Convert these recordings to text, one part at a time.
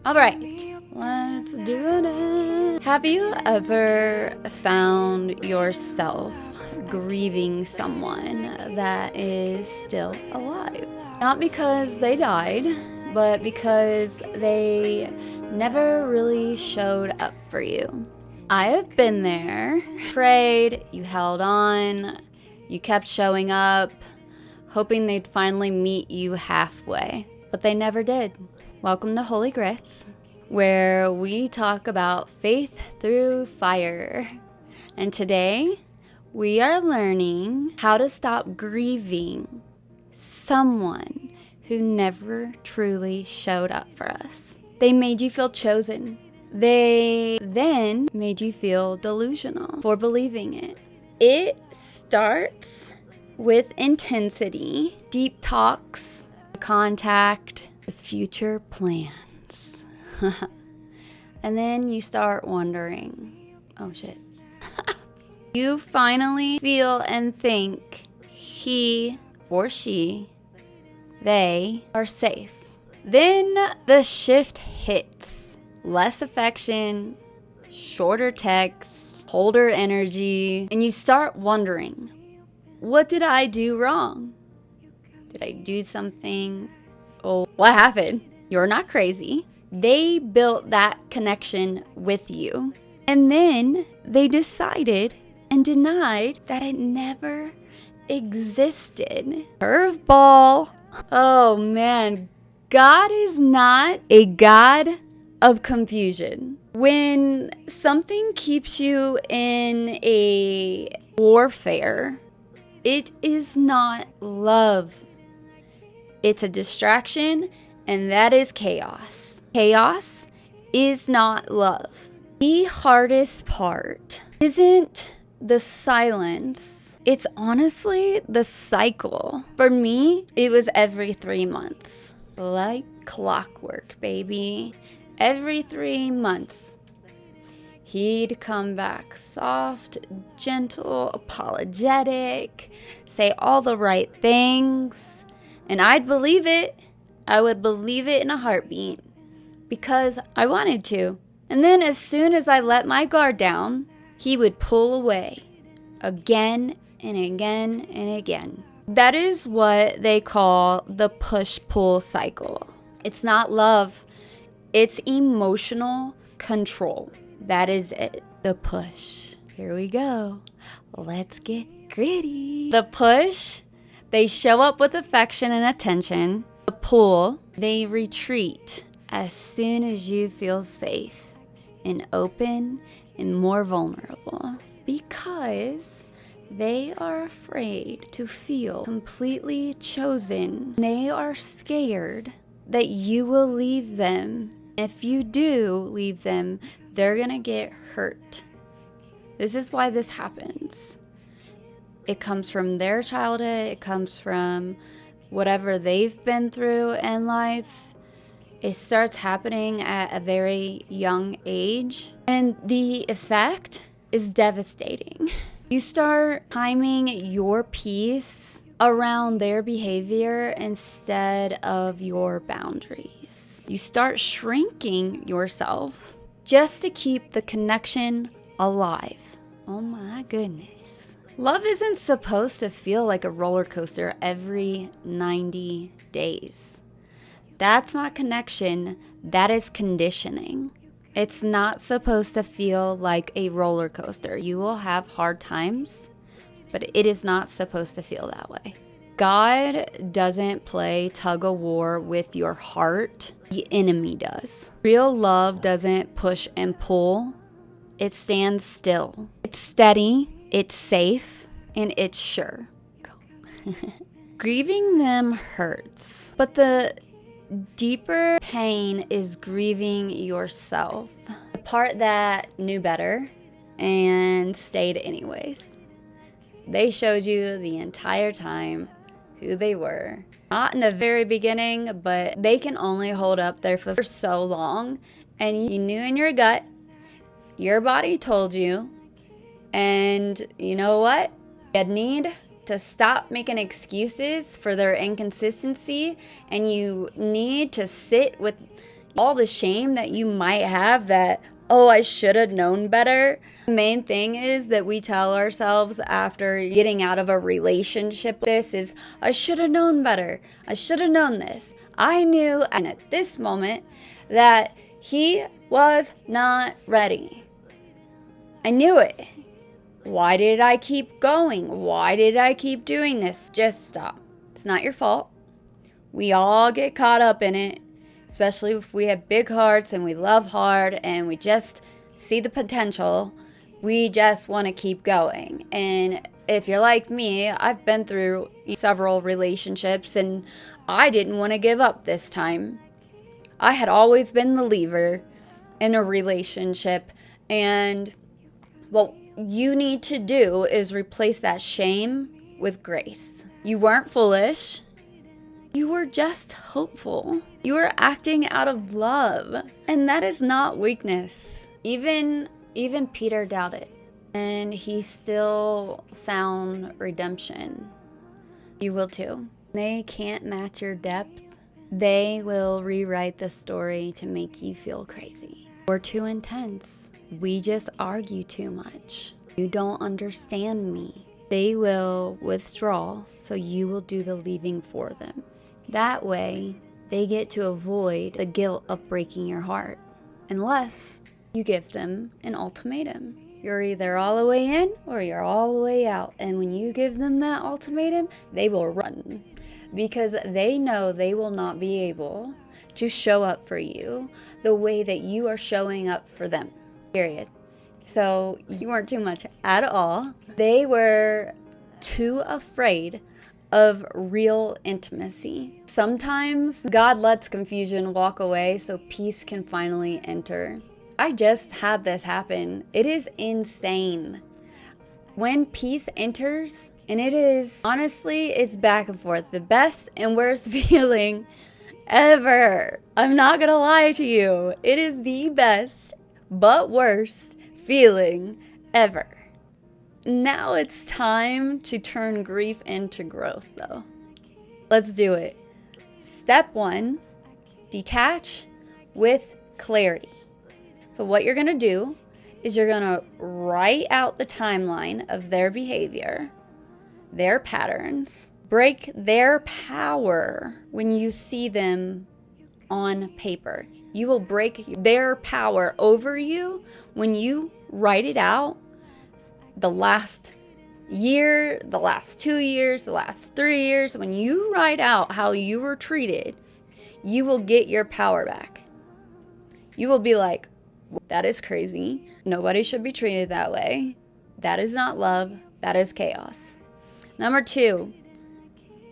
All right, let's do it. Have you ever found yourself grieving someone that is still alive? Not because they died, but because they never really showed up for you. I have been there. Prayed, you held on, you kept showing up, hoping they'd finally meet you halfway, but they never did. Welcome to Holy Grits, where we talk about faith through fire. And today, we are learning how to stop grieving someone who never truly showed up for us. They made you feel chosen. They then made you feel delusional for believing it. It starts with intensity, deep talks, contact, the future plans. And then you start wondering, oh shit. You finally feel and think he or she, they are safe. Then the shift hits. Less affection, shorter texts, colder energy, and you start wondering, what did I do wrong? Did I do something? Oh, what happened? You're not crazy. They built that connection with you, and then they decided and denied that it never existed. Curveball. Oh man, God is not a God of confusion. When something keeps you in a warfare, it is not love. It's a distraction, and that is chaos. Chaos is not love. The hardest part isn't the silence. It's honestly the cycle. For me, it was every 3 months. Like clockwork, baby. Every 3 months, he'd come back soft, gentle, apologetic, say all the right things, and I'd believe it. I would believe it in a heartbeat because I wanted to. And then as soon as I let my guard down, he would pull away again and again and again. That is what they call the push-pull cycle. It's not love. It's emotional control. That is it. The push. Here we go. Let's get gritty. The push, they show up with affection and attention. The pull, they retreat as soon as you feel safe and open and more vulnerable. Because they are afraid to feel completely chosen. They are scared that you will leave them. If you do leave them, they're gonna get hurt. This is why this happens. It comes from their childhood. It comes from whatever they've been through in life. It starts happening at a very young age. And the effect is devastating. You start timing your peace around their behavior instead of your boundaries. You start shrinking yourself just to keep the connection alive. Oh my goodness. Love isn't supposed to feel like a roller coaster every 90 days. That's not connection, that is conditioning. It's not supposed to feel like a roller coaster. You will have hard times, but it is not supposed to feel that way. God doesn't play tug of war with your heart. The enemy does. Real love doesn't push and pull. It stands still. It's steady, it's safe, and it's sure. Grieving them hurts, but the deeper pain is grieving yourself. The part that knew better and stayed anyways. They showed you the entire time who they were. Not in the very beginning, but they can only hold up their for so long. And you knew in your gut, your body told you, and you know what? You need to stop making excuses for their inconsistency, and you need to sit with all the shame that you might have that, oh, I should have known better. The main thing is that we tell ourselves after getting out of a relationship, this is, I should have known better. I should have known this. I knew, and at this moment, that he was not ready. I knew it. Why did I keep going? Why did I keep doing this? Just stop. It's not your fault. We all get caught up in it, especially if we have big hearts and we love hard and we just see the potential. We just want to keep going. And if you're like me, I've been through several relationships and I didn't want to give up this time. I had always been the leaver in a relationship, and what you need to do is replace that shame with grace. You weren't foolish. You were just hopeful. You were acting out of love, and that is not weakness. Even Peter doubted, and he still found redemption. You will too. They can't match your depth. They will rewrite the story to make you feel crazy. We're too intense. We just argue too much. You don't understand me. They will withdraw, so you will do the leaving for them. That way, they get to avoid the guilt of breaking your heart. Unless you give them an ultimatum. You're either all the way in or you're all the way out. And when you give them that ultimatum, they will run. Because they know they will not be able to show up for you the way that you are showing up for them. Period. So you weren't too much at all. They were too afraid of real intimacy. Sometimes God lets confusion walk away so peace can finally enter. I just had this happen. It is insane. When peace enters, and it is, honestly, it's back and forth. The best and worst feeling ever. I'm not gonna lie to you. It is the best but worst feeling ever. Now it's time to turn grief into growth, though. Let's do it. Step 1, detach with clarity. So what you're gonna do is you're gonna write out the timeline of their behavior, their patterns, break their power when you see them on paper. You will break their power over you when you write it out. The last year, the last 2 years, the last 3 years, when you write out how you were treated, you will get your power back. You will be like, that is crazy. Nobody should be treated that way. That is not love. That is chaos. Number 2,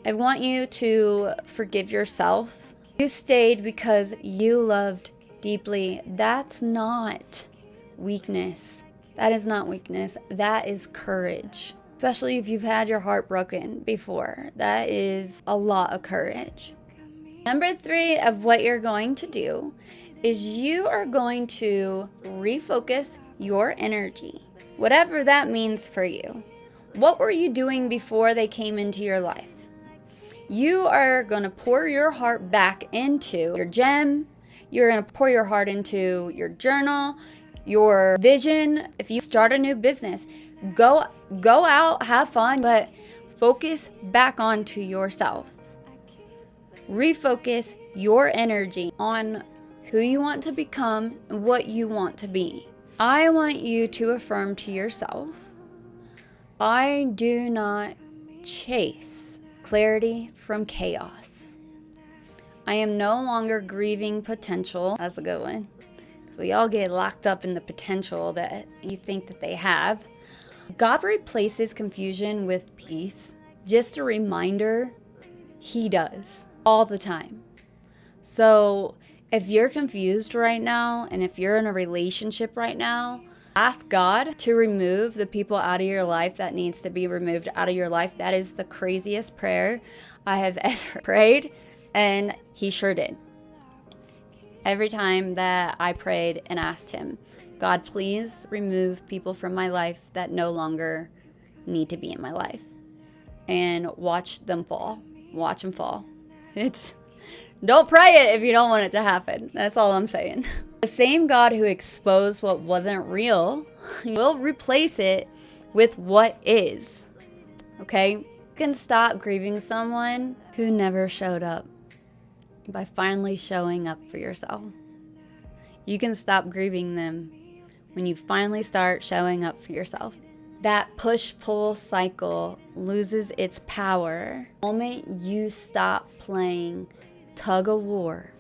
I want you to forgive yourself. You stayed because you loved deeply. That's not weakness. That is not weakness. That is courage. Especially if you've had your heart broken before. That is a lot of courage. Number 3 of what you're going to do is you are going to refocus your energy. Whatever that means for you. What were you doing before they came into your life? You are going to pour your heart back into your gym. You're going to pour your heart into your journal, your vision. If you start a new business, go out, have fun, but focus back onto yourself. Refocus your energy on who you want to become and what you want to be. I want you to affirm to yourself, I do not chase clarity from chaos. I am no longer grieving potential. That's a good one. Because we all get locked up in the potential that you think that they have. God replaces confusion with peace. Just a reminder, He does all the time. So if you're confused right now, and if you're in a relationship right now, ask God to remove the people out of your life that needs to be removed out of your life. That is the craziest prayer I have ever prayed, and He sure did. Every time that I prayed and asked Him, God, please remove people from my life that no longer need to be in my life, and watch them fall. Watch them fall. It's Don't pray it if you don't want it to happen. That's all I'm saying. The same God who exposed what wasn't real will replace it with what is. Okay? You can stop grieving someone who never showed up by finally showing up for yourself. You can stop grieving them when you finally start showing up for yourself. That push-pull cycle loses its power the moment you stop playing tug-of-war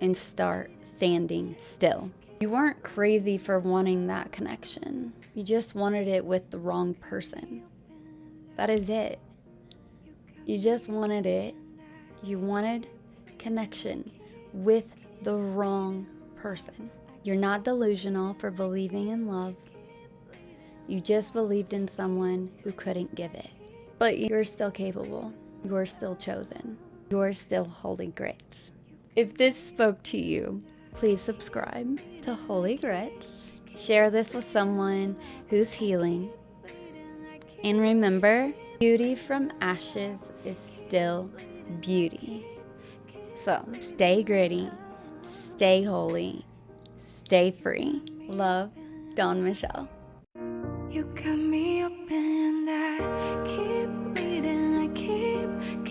and start standing still. You weren't crazy for wanting that connection. You just wanted it with the wrong person. That is it. You just wanted it. You wanted connection with the wrong person. You're not delusional for believing in love. You just believed in someone who couldn't give it. But you're still capable. You're still chosen. You're still Holy Grits. If this spoke to you, please subscribe to Holy Grits. Share this with someone who's healing. And remember, beauty from ashes is still beauty. So stay gritty, stay holy, stay free. Love, Dawn Michelle. You got me up and I keep bleeding, I keep